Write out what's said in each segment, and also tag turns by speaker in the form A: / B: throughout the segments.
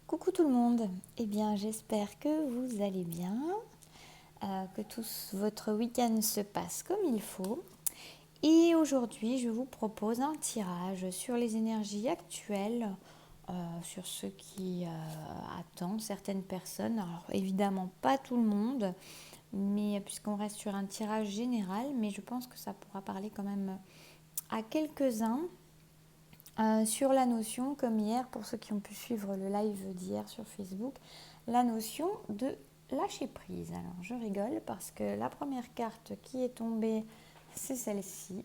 A: Coucou tout le monde, j'espère que vous allez bien, que tout votre week-end se passe comme il faut. Et aujourd'hui, je vous propose un tirage sur les énergies actuelles, sur ce qui attend certaines personnes. Alors évidemment pas tout le monde, mais puisqu'on reste sur un tirage général, mais je pense que ça pourra parler quand même à quelques-uns. Sur la notion, comme hier, pour ceux qui ont pu suivre le live d'hier sur Facebook, la notion de lâcher prise. Alors je rigole parce que la première carte qui est tombée, c'est celle-ci.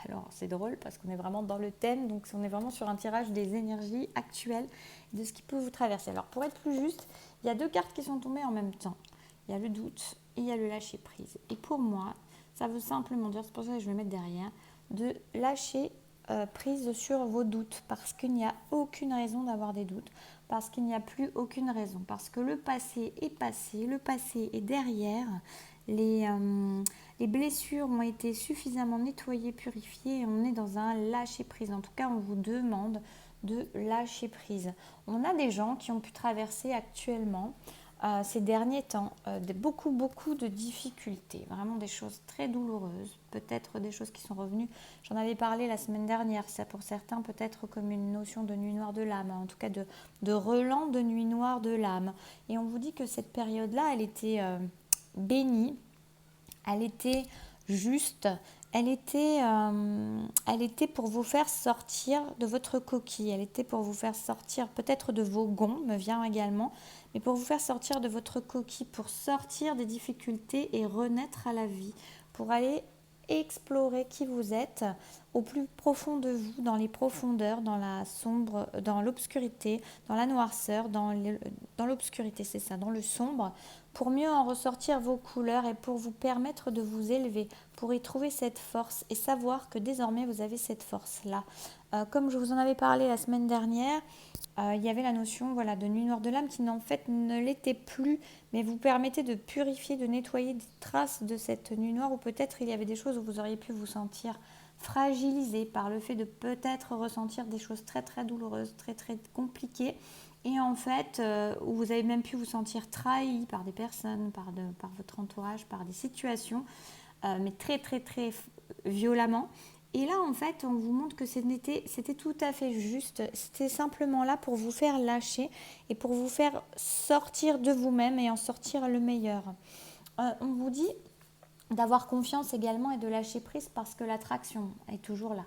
A: Alors c'est drôle parce qu'on est vraiment dans le thème, donc on est vraiment sur un tirage des énergies actuelles, de ce qui peut vous traverser. Alors pour être plus juste, il y a deux cartes qui sont tombées en même temps. Il y a le doute et il y a le lâcher prise. Et pour moi, ça veut simplement dire, c'est pour ça que je vais mettre derrière, de lâcher prise sur vos doutes, parce qu'il n'y a aucune raison d'avoir des doutes, parce qu'il n'y a plus aucune raison, parce que le passé, le passé est derrière, les blessures ont été suffisamment nettoyées, purifiées, et on est dans un lâcher prise. En tout cas, on vous demande de lâcher prise. On a des gens qui ont pu traverser actuellement ces derniers temps beaucoup de difficultés, vraiment des choses très douloureuses, peut-être des choses qui sont revenues. J'en avais parlé la semaine dernière, ça pour certains peut être comme une notion de nuit noire de l'âme, en tout cas de relent de nuit noire de l'âme. Et on vous dit que cette période-là, elle était bénie, elle était juste, elle était pour vous faire sortir de votre coquille, elle était pour vous faire sortir peut-être de vos gonds, me vient également, mais pour vous faire sortir de votre coquille, pour sortir des difficultés et renaître à la vie, pour aller explorer qui vous êtes au plus profond de vous, dans les profondeurs, dans la sombre, dans l'obscurité, dans la noirceur, dans l'obscurité, c'est ça, dans le sombre, pour mieux en ressortir vos couleurs et pour vous permettre de vous élever, pour y trouver cette force et savoir que désormais vous avez cette force-là. Comme je vous en avais parlé la semaine dernière, il y avait la notion de nuit noire de l'âme qui en fait ne l'était plus, mais vous permettait de purifier, de nettoyer des traces de cette nuit noire, ou peut-être il y avait des choses où vous auriez pu vous sentir fragilisé par le fait de peut-être ressentir des choses très très douloureuses, très très compliquées, et en fait où vous avez même pu vous sentir trahi par des personnes, par votre entourage, par des situations, mais très très très violemment. Et là, en fait, on vous montre que c'était tout à fait juste. C'était simplement là pour vous faire lâcher et pour vous faire sortir de vous-même et en sortir le meilleur. On vous dit d'avoir confiance également et de lâcher prise parce que l'attraction est toujours là.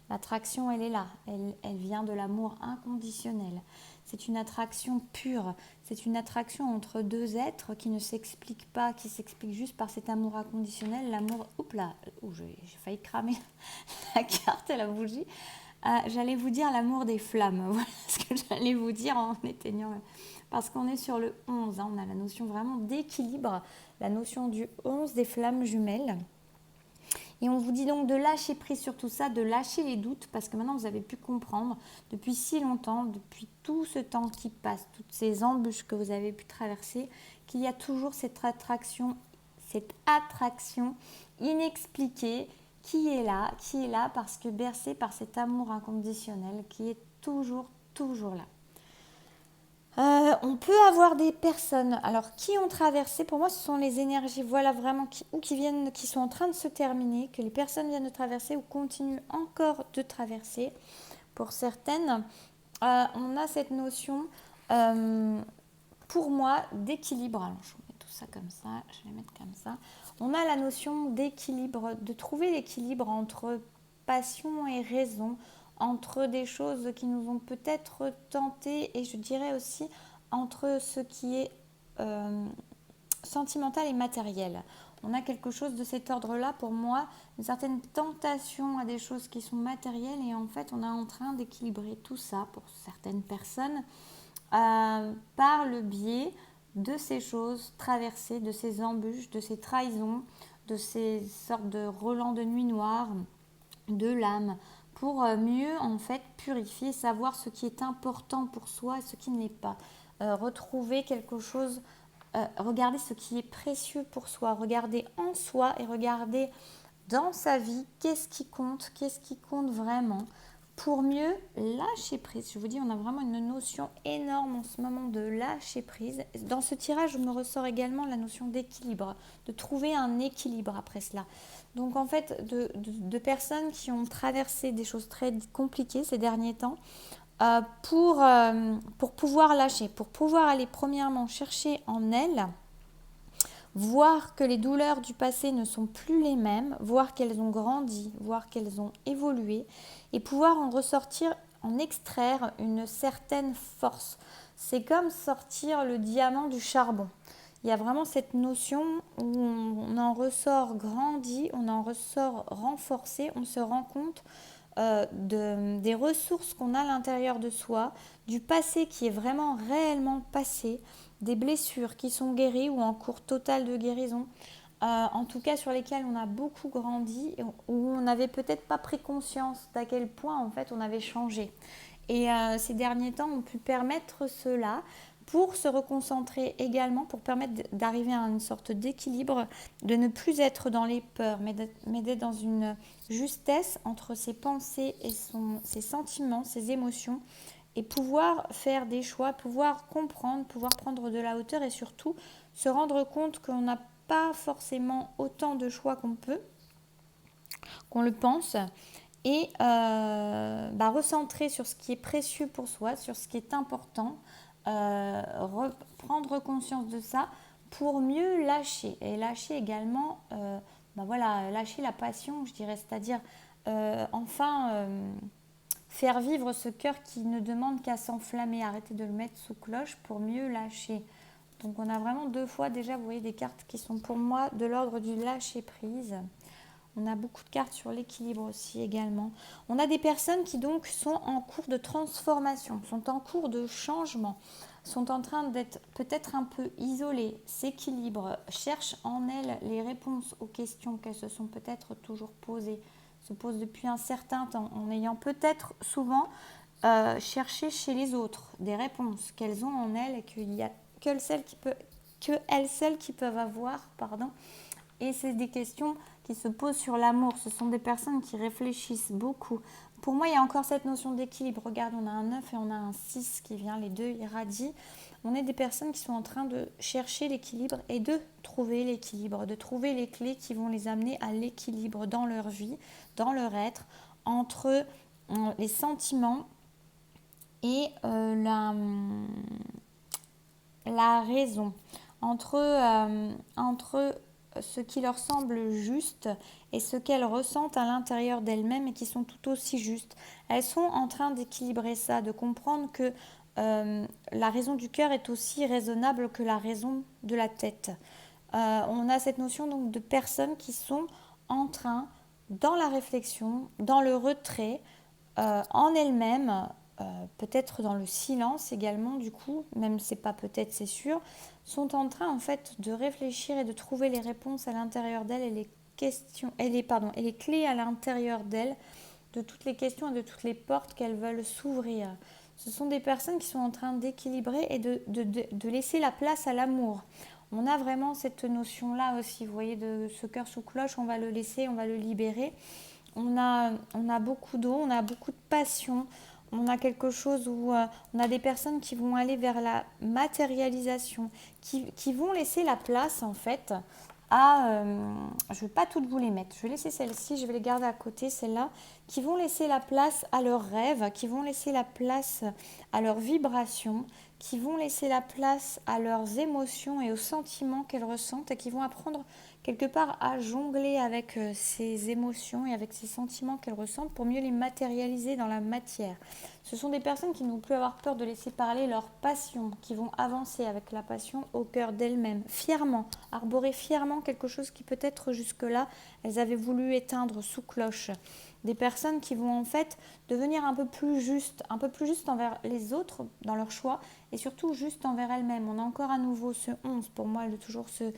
A: L'attraction, elle est là. Elle vient de l'amour inconditionnel. C'est une attraction pure. C'est une attraction entre deux êtres qui ne s'explique pas, qui s'explique juste par cet amour inconditionnel. L'amour... Oups là, j'ai failli cramer la carte et la bougie. J'allais vous dire l'amour des flammes. Voilà ce que j'allais vous dire en éteignant. Parce qu'on est sur le 11. On a la notion vraiment d'équilibre. La notion du 11 des flammes jumelles. Et on vous dit donc de lâcher prise sur tout ça, de lâcher les doutes, parce que maintenant vous avez pu comprendre depuis si longtemps, depuis tout ce temps qui passe, toutes ces embûches que vous avez pu traverser, qu'il y a toujours cette attraction inexpliquée qui est là parce que bercée par cet amour inconditionnel qui est toujours là. On peut avoir des personnes, alors qui ont traversé, pour moi ce sont les énergies, voilà vraiment, qui sont en train de se terminer, que les personnes viennent de traverser ou continuent encore de traverser. Pour certaines, on a cette notion, pour moi, d'équilibre. Alors je vais mettre tout ça comme ça, je vais mettre comme ça. On a la notion d'équilibre, de trouver l'équilibre entre passion et raison, entre des choses qui nous ont peut-être tenté, et je dirais aussi entre ce qui est sentimental et matériel. On a quelque chose de cet ordre-là, pour moi, une certaine tentation à des choses qui sont matérielles, et en fait on est en train d'équilibrer tout ça pour certaines personnes par le biais de ces choses traversées, de ces embûches, de ces trahisons, de ces sortes de relents de nuit noire, de l'âme, pour mieux en fait purifier, savoir ce qui est important pour soi et ce qui ne l'est pas. Retrouver quelque chose, regarder ce qui est précieux pour soi, regarder en soi et regarder dans sa vie qu'est-ce qui compte vraiment, pour mieux lâcher prise. Je vous dis, on a vraiment une notion énorme en ce moment de lâcher prise. Dans ce tirage, me ressort également la notion d'équilibre, de trouver un équilibre après cela. Donc en fait, de personnes qui ont traversé des choses très compliquées ces derniers temps, pour pouvoir lâcher, pour pouvoir aller premièrement chercher en elles, voir que les douleurs du passé ne sont plus les mêmes, voir qu'elles ont grandi, voir qu'elles ont évolué et pouvoir en ressortir, en extraire une certaine force. C'est comme sortir le diamant du charbon. Il y a vraiment cette notion où on en ressort grandi, on en ressort renforcé, on se rend compte des ressources qu'on a à l'intérieur de soi, du passé qui est vraiment réellement passé, des blessures qui sont guéries ou en cours total de guérison, en tout cas sur lesquelles on a beaucoup grandi, où on n'avait peut-être pas pris conscience d'à quel point en fait on avait changé. Et ces derniers temps ont pu permettre cela pour se reconcentrer également, pour permettre d'arriver à une sorte d'équilibre, de ne plus être dans les peurs, mais d'être dans une justesse entre ses pensées et ses sentiments, ses émotions, et pouvoir faire des choix, pouvoir comprendre, pouvoir prendre de la hauteur et surtout se rendre compte qu'on n'a pas forcément autant de choix qu'on le pense, et recentrer sur ce qui est précieux pour soi, sur ce qui est important, prendre conscience de ça pour mieux lâcher. Et lâcher également, lâcher la passion, je dirais, c'est-à-dire faire vivre ce cœur qui ne demande qu'à s'enflammer, arrêter de le mettre sous cloche pour mieux lâcher. Donc on a vraiment 2 fois déjà, vous voyez, des cartes qui sont pour moi de l'ordre du lâcher prise. On a beaucoup de cartes sur l'équilibre aussi également. On a des personnes qui donc sont en cours de transformation, sont en cours de changement, sont en train d'être peut-être un peu isolées, s'équilibrent, cherchent en elles les réponses aux questions qu'elles se sont peut-être toujours posées, se posent depuis un certain temps, en ayant peut-être souvent cherché chez les autres des réponses qu'elles ont en elles et qu'il n'y a qu'elles seules qui peuvent avoir, Et c'est des questions qui se posent sur l'amour. Ce sont des personnes qui réfléchissent beaucoup. Pour moi, il y a encore cette notion d'équilibre. Regarde, on a un 9 et on a un 6 qui vient, les deux irradient. On est des personnes qui sont en train de chercher l'équilibre et de trouver l'équilibre, de trouver les clés qui vont les amener à l'équilibre dans leur vie, dans leur être, entre les sentiments et la raison, entre ce qui leur semble juste et ce qu'elles ressentent à l'intérieur d'elles-mêmes et qui sont tout aussi justes. Elles sont en train d'équilibrer ça, de comprendre que la raison du cœur est aussi raisonnable que la raison de la tête. On a cette notion donc de personnes qui sont en train, dans la réflexion, dans le retrait, en elles-mêmes, peut-être dans le silence également du coup, même c'est pas peut-être, c'est sûr, sont en train en fait de réfléchir et de trouver les réponses à l'intérieur d'elles et les questions et les clés à l'intérieur d'elles de toutes les questions et de toutes les portes qu'elles veulent s'ouvrir. Ce sont des personnes qui sont en train d'équilibrer et de laisser la place à l'amour. On a vraiment cette notion-là aussi, vous voyez, de ce cœur sous cloche, on va le laisser, on va le libérer. On a beaucoup d'eau, on a beaucoup de passion, on a quelque chose où on a des personnes qui vont aller vers la matérialisation, qui vont laisser la place en fait à... je ne vais pas toutes vous les mettre, je vais laisser celle-ci, je vais les garder à côté, celle-là, qui vont laisser la place à leurs rêves, qui vont laisser la place à leurs vibrations, qui vont laisser la place à leurs émotions et aux sentiments qu'elles ressentent et qui vont apprendre quelque part à jongler avec ces émotions et avec ces sentiments qu'elles ressentent pour mieux les matérialiser dans la matière. Ce sont des personnes qui n'ont plus avoir peur de laisser parler leur passion, qui vont avancer avec la passion au cœur d'elles-mêmes, fièrement, arborer fièrement quelque chose qui peut-être jusque-là, elles avaient voulu éteindre sous cloche. Des personnes qui vont en fait devenir un peu plus justes envers les autres dans leur choix et surtout juste envers elles-mêmes. On a encore à nouveau ce 11, pour moi, toujours ce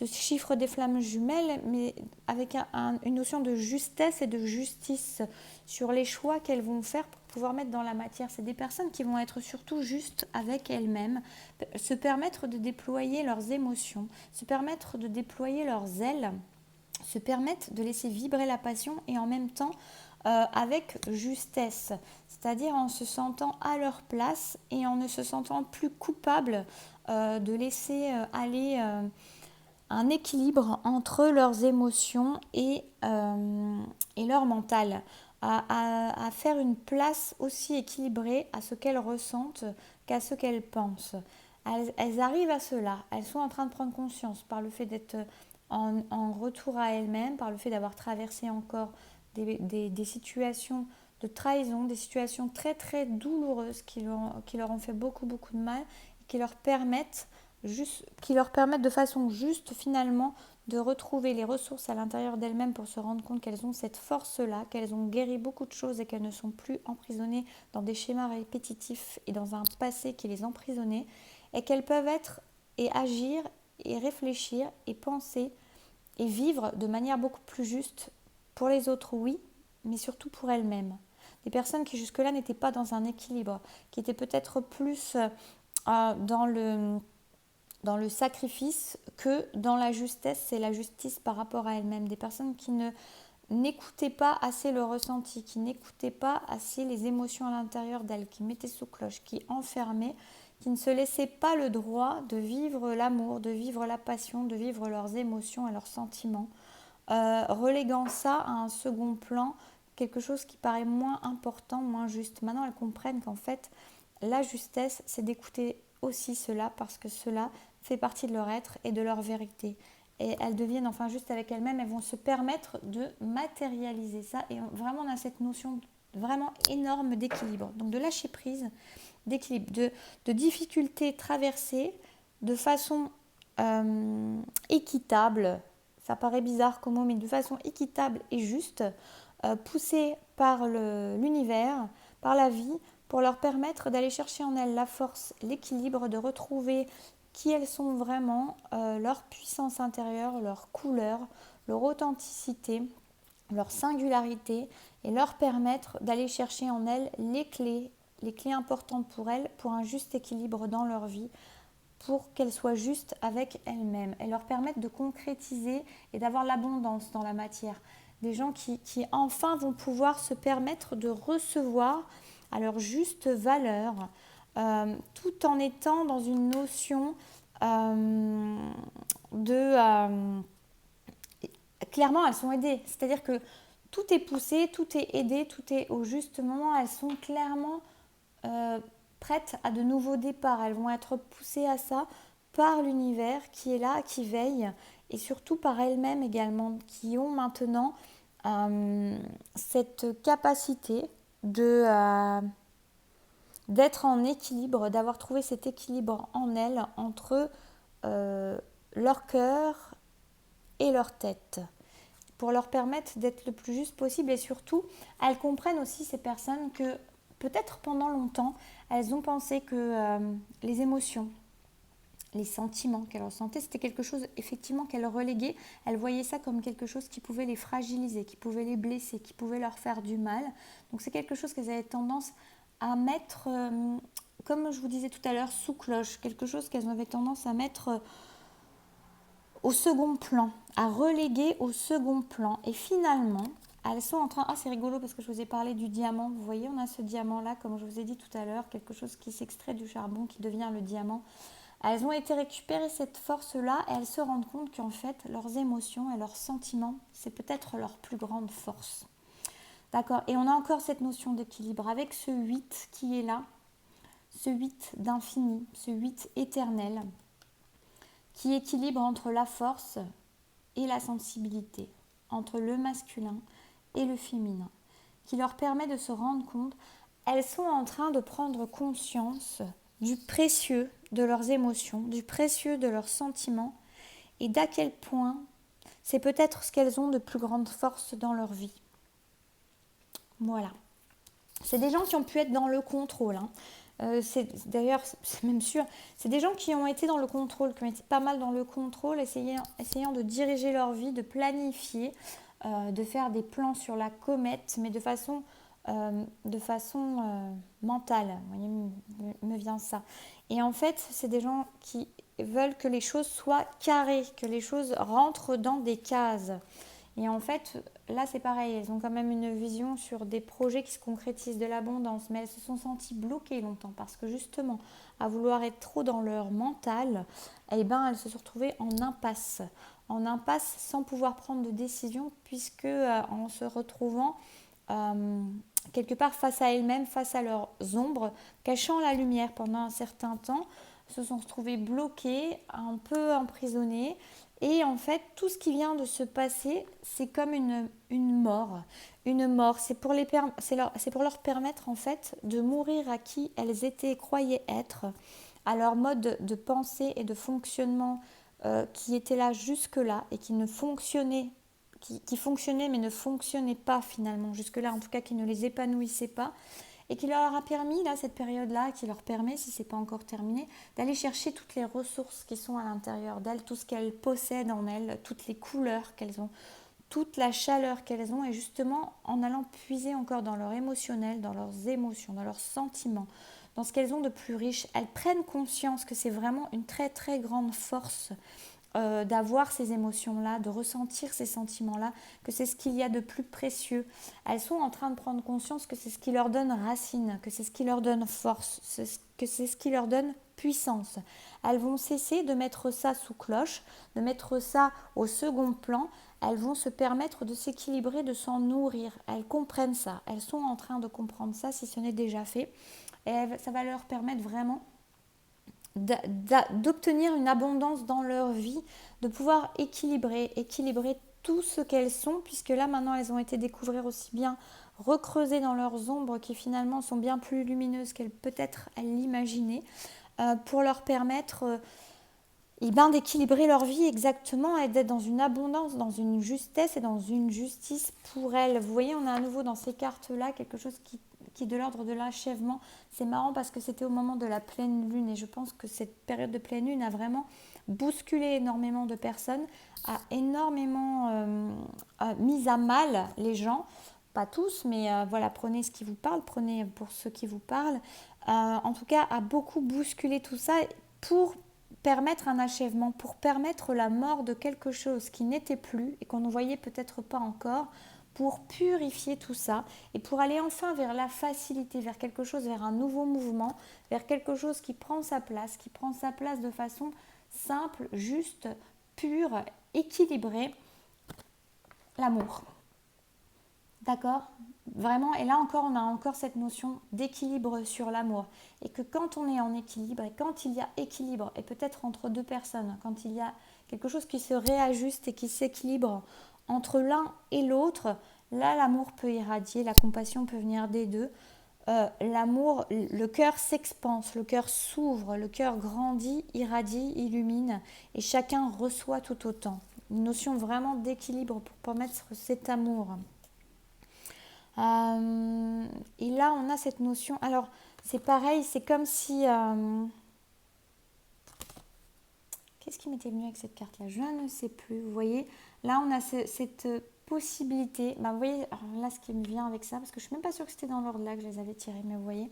A: chiffre des flammes jumelles, mais avec une notion de justesse et de justice sur les choix qu'elles vont faire pour pouvoir mettre dans la matière. C'est des personnes qui vont être surtout justes avec elles-mêmes, se permettre de déployer leurs émotions, se permettre de déployer leurs ailes, se permettre de laisser vibrer la passion et en même temps avec justesse, c'est-à-dire en se sentant à leur place et en ne se sentant plus coupable de laisser aller un équilibre entre leurs émotions et leur mental, à faire une place aussi équilibrée à ce qu'elles ressentent qu'à ce qu'elles pensent. Elles arrivent à cela, elles sont en train de prendre conscience par le fait d'être en retour à elles-mêmes, par le fait d'avoir traversé encore des situations de trahison, des situations très très douloureuses qui leur ont fait beaucoup beaucoup de mal et qui leur permettent de façon juste finalement de retrouver les ressources à l'intérieur d'elles-mêmes pour se rendre compte qu'elles ont cette force-là, qu'elles ont guéri beaucoup de choses et qu'elles ne sont plus emprisonnées dans des schémas répétitifs et dans un passé qui les emprisonnait, et qu'elles peuvent être et agir et réfléchir et penser et vivre de manière beaucoup plus juste pour les autres, oui, mais surtout pour elles-mêmes. Des personnes qui jusque-là n'étaient pas dans un équilibre, qui étaient peut-être plus dans le sacrifice que dans la justesse et la justice par rapport à elles-mêmes. Des personnes qui n'écoutaient pas assez le ressenti, qui n'écoutaient pas assez les émotions à l'intérieur d'elles, qui mettaient sous cloche, qui enfermaient, qui ne se laissaient pas le droit de vivre l'amour, de vivre la passion, de vivre leurs émotions et leurs sentiments, reléguant ça à un second plan, quelque chose qui paraît moins important, moins juste. Maintenant, elles comprennent qu'en fait, la justesse, c'est d'écouter aussi cela, parce que cela fait partie de leur être et de leur vérité. Et elles deviennent enfin justes avec elles-mêmes, elles vont se permettre de matérialiser ça. Et vraiment, on a cette notion vraiment énorme d'équilibre. Donc de lâcher prise, d'équilibre, de difficultés traversées de façon équitable. Ça paraît bizarre comme mot, mais de façon équitable et juste, poussée par l'univers, par la vie, pour leur permettre d'aller chercher en elles la force, l'équilibre, de retrouver qui elles sont vraiment, leur puissance intérieure, leur couleur, leur authenticité, leur singularité, et leur permettre d'aller chercher en elles les clés importantes pour elles, pour un juste équilibre dans leur vie, pour qu'elles soient justes avec elles-mêmes, et leur permettre de concrétiser et d'avoir l'abondance dans la matière. Des gens qui enfin vont pouvoir se permettre de recevoir à leur juste valeur, tout en étant dans une notion de... clairement, elles sont aidées. C'est-à-dire que tout est poussé, tout est aidé, tout est au juste moment. Elles sont clairement prêtes à de nouveaux départs. Elles vont être poussées à ça par l'univers qui est là, qui veille, et surtout par elles-mêmes également, qui ont maintenant cette capacité d'être en équilibre, d'avoir trouvé cet équilibre en elles entre leur cœur et leur tête, pour leur permettre d'être le plus juste possible. Et surtout, elles comprennent aussi, ces personnes, que peut-être pendant longtemps, elles ont pensé que les émotions, les sentiments qu'elles ressentaient, c'était quelque chose effectivement qu'elles reléguaient. Elles voyaient ça comme quelque chose qui pouvait les fragiliser, qui pouvait les blesser, qui pouvait leur faire du mal. Donc c'est quelque chose qu'elles avaient tendance à mettre, comme je vous disais tout à l'heure, sous cloche, quelque chose qu'elles avaient tendance à mettre au second plan, à reléguer au second plan. Et finalement, elles sont en train... Ah, c'est rigolo parce que je vous ai parlé du diamant. Vous voyez, on a ce diamant-là, comme je vous ai dit tout à l'heure, quelque chose qui s'extrait du charbon, qui devient le diamant. Elles ont été récupérer cette force-là, et elles se rendent compte qu'en fait, leurs émotions et leurs sentiments, c'est peut-être leur plus grande force. D'accord? Et on a encore cette notion d'équilibre avec ce 8 qui est là, ce 8 d'infini, ce 8 éternel, qui équilibre entre la force et la sensibilité, entre le masculin et le féminin, qui leur permet de se rendre compte. Elles sont en train de prendre conscience du précieux de leurs émotions, du précieux de leurs sentiments, et d'à quel point c'est peut-être ce qu'elles ont de plus grande force dans leur vie. Voilà. C'est des gens qui ont pu être dans le contrôle. D'ailleurs, c'est même sûr, c'est des gens qui ont été dans le contrôle, qui ont été pas mal dans le contrôle, essayant de diriger leur vie, de planifier, de faire des plans sur la comète, mais de façon mentale. Vous voyez, me vient ça. Et en fait, c'est des gens qui veulent que les choses soient carrées, que les choses rentrent dans des cases. Et en fait, là c'est pareil, elles ont quand même une vision sur des projets qui se concrétisent, de l'abondance, mais elles se sont senties bloquées longtemps parce que justement, à vouloir être trop dans leur mental, eh ben, elles se sont retrouvées en impasse sans pouvoir prendre de décision puisque en se retrouvant euh, quelque part face à elles-mêmes, face à leurs ombres, cachant la lumière pendant un certain temps, se sont retrouvées bloquées, un peu emprisonnées. Et en fait, tout ce qui vient de se passer, c'est comme une mort. Une mort, c'est pour leur permettre en fait de mourir à qui elles étaient, croyaient être, à leur mode de pensée et de fonctionnement qui était là jusque-là et qui ne fonctionnait qui fonctionnaient mais ne fonctionnaient pas finalement, jusque-là en tout cas qui ne les épanouissaient pas, et qui leur a permis, là, cette période-là, qui leur permet, si ce n'est pas encore terminé, d'aller chercher toutes les ressources qui sont à l'intérieur d'elles, tout ce qu'elles possèdent en elles, toutes les couleurs qu'elles ont, toute la chaleur qu'elles ont, et justement en allant puiser encore dans leur émotionnel, dans leurs émotions, dans leurs sentiments, dans ce qu'elles ont de plus riche, elles prennent conscience que c'est vraiment une très très grande force d'avoir ces émotions-là, de ressentir ces sentiments-là, que c'est ce qu'il y a de plus précieux. Elles sont en train de prendre conscience que c'est ce qui leur donne racine, que c'est ce qui leur donne force, que c'est ce qui leur donne puissance. Elles vont cesser de mettre ça sous cloche, de mettre ça au second plan. Elles vont se permettre de s'équilibrer, de s'en nourrir. Elles comprennent ça. Elles sont en train de comprendre ça si ce n'est déjà fait. Et ça va leur permettre vraiment d'obtenir une abondance dans leur vie, de pouvoir équilibrer tout ce qu'elles sont, puisque là maintenant elles ont été découvrir aussi bien recreuser dans leurs ombres qui finalement sont bien plus lumineuses qu'elles peut-être elles l'imaginaient, pour leur permettre d'équilibrer leur vie exactement et d'être dans une abondance, dans une justesse et dans une justice pour elles. Vous voyez, on a à nouveau dans ces cartes-là quelque chose qui est de l'ordre de l'achèvement. C'est marrant parce que c'était au moment de la pleine lune et je pense que cette période de pleine lune a vraiment bousculé énormément de personnes, a énormément mis à mal les gens. Pas tous, mais voilà, prenez ce qui vous parle, prenez pour ceux qui vous parlent. En tout cas, a beaucoup bousculé tout ça pour permettre un achèvement, pour permettre la mort de quelque chose qui n'était plus et qu'on ne voyait peut-être pas encore, pour purifier tout ça et pour aller enfin vers la facilité, vers quelque chose, vers un nouveau mouvement, vers quelque chose qui prend sa place de façon simple, juste, pure, équilibrée, l'amour. D'accord? Vraiment, et là encore, on a encore cette notion d'équilibre sur l'amour. Et que quand on est en équilibre, et quand il y a équilibre, et peut-être entre deux personnes, quand il y a quelque chose qui se réajuste et qui s'équilibre entre l'un et l'autre, là, l'amour peut irradier, la compassion peut venir des deux. L'amour, le cœur s'expanse, le cœur s'ouvre, le cœur grandit, irradie, illumine, et chacun reçoit tout autant. Une notion vraiment d'équilibre pour permettre cet amour. Et là, on a cette notion. Alors, c'est pareil, c'est comme si. Qu'est-ce qui m'était venu avec cette carte-là? Je ne sais plus. Vous voyez, là, on a cette possibilité. Bah, vous voyez, alors là, ce qui me vient avec ça, parce que je ne suis même pas sûre que c'était dans l'ordre là que je les avais tirés, mais vous voyez,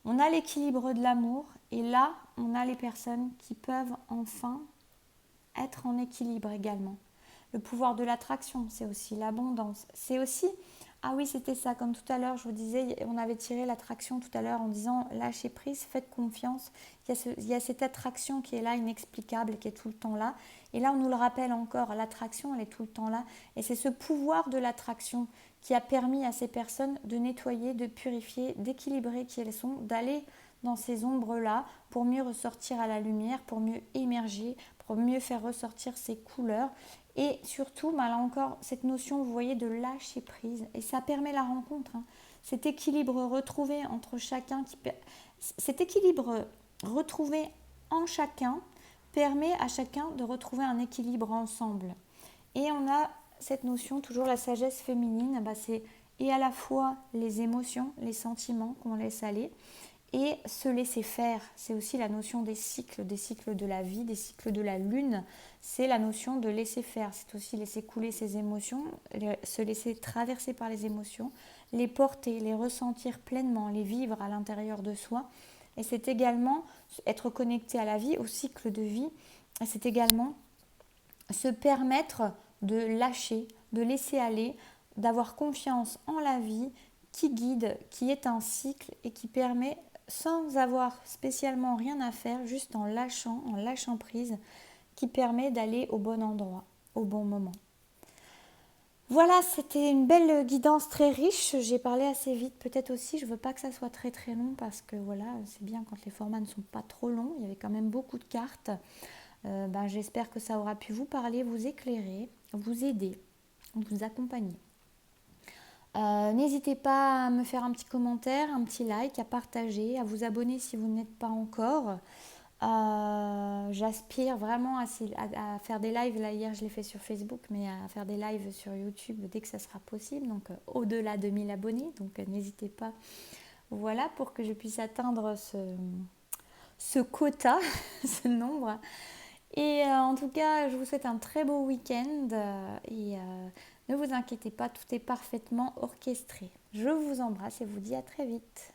A: on a l'équilibre de l'amour, et là, on a les personnes qui peuvent enfin être en équilibre également. Le pouvoir de l'attraction, c'est aussi l'abondance. C'est aussi, ah oui, c'était ça, comme tout à l'heure, je vous disais, on avait tiré l'attraction tout à l'heure en disant lâchez prise, faites confiance. Il y a cette attraction qui est là, inexplicable, qui est tout le temps là. Et là, on nous le rappelle encore, l'attraction, elle est tout le temps là. Et c'est ce pouvoir de l'attraction qui a permis à ces personnes de nettoyer, de purifier, d'équilibrer qui elles sont, d'aller dans ces ombres-là pour mieux ressortir à la lumière, pour mieux émerger, pour mieux faire ressortir ces couleurs. Et surtout, là encore, cette notion, vous voyez, de lâcher prise. Et ça permet la rencontre. Cet équilibre retrouvé entre chacun, cet équilibre retrouvé en chacun permet à chacun de retrouver un équilibre ensemble. Et on a cette notion, toujours la sagesse féminine, c'est et à la fois les émotions, les sentiments qu'on laisse aller, et se laisser faire. C'est aussi la notion des cycles de la vie, des cycles de la lune. C'est la notion de laisser faire. C'est aussi laisser couler ses émotions, se laisser traverser par les émotions, les porter, les ressentir pleinement, les vivre à l'intérieur de soi. Et c'est également être connecté à la vie, au cycle de vie. Et c'est également se permettre de lâcher, de laisser aller, d'avoir confiance en la vie qui guide, qui est un cycle et qui permet, sans avoir spécialement rien à faire, juste en lâchant prise, qui permet d'aller au bon endroit, au bon moment. Voilà, c'était une belle guidance très riche. J'ai parlé assez vite, peut-être aussi. Je ne veux pas que ça soit très très long parce que voilà, c'est bien quand les formats ne sont pas trop longs. Il y avait quand même beaucoup de cartes. J'espère que ça aura pu vous parler, vous éclairer, vous aider, vous accompagner. N'hésitez pas à me faire un petit commentaire, un petit like, à partager, à vous abonner si vous n'êtes pas encore. J'aspire vraiment à faire des lives. Là, hier, je l'ai fait sur Facebook, mais à faire des lives sur YouTube dès que ça sera possible. Donc, au-delà de 1000 abonnés. Donc, n'hésitez pas. Voilà, pour que je puisse atteindre ce quota, ce nombre. Et en tout cas, je vous souhaite un très beau week-end. Ne vous inquiétez pas, tout est parfaitement orchestré. Je vous embrasse et vous dis à très vite.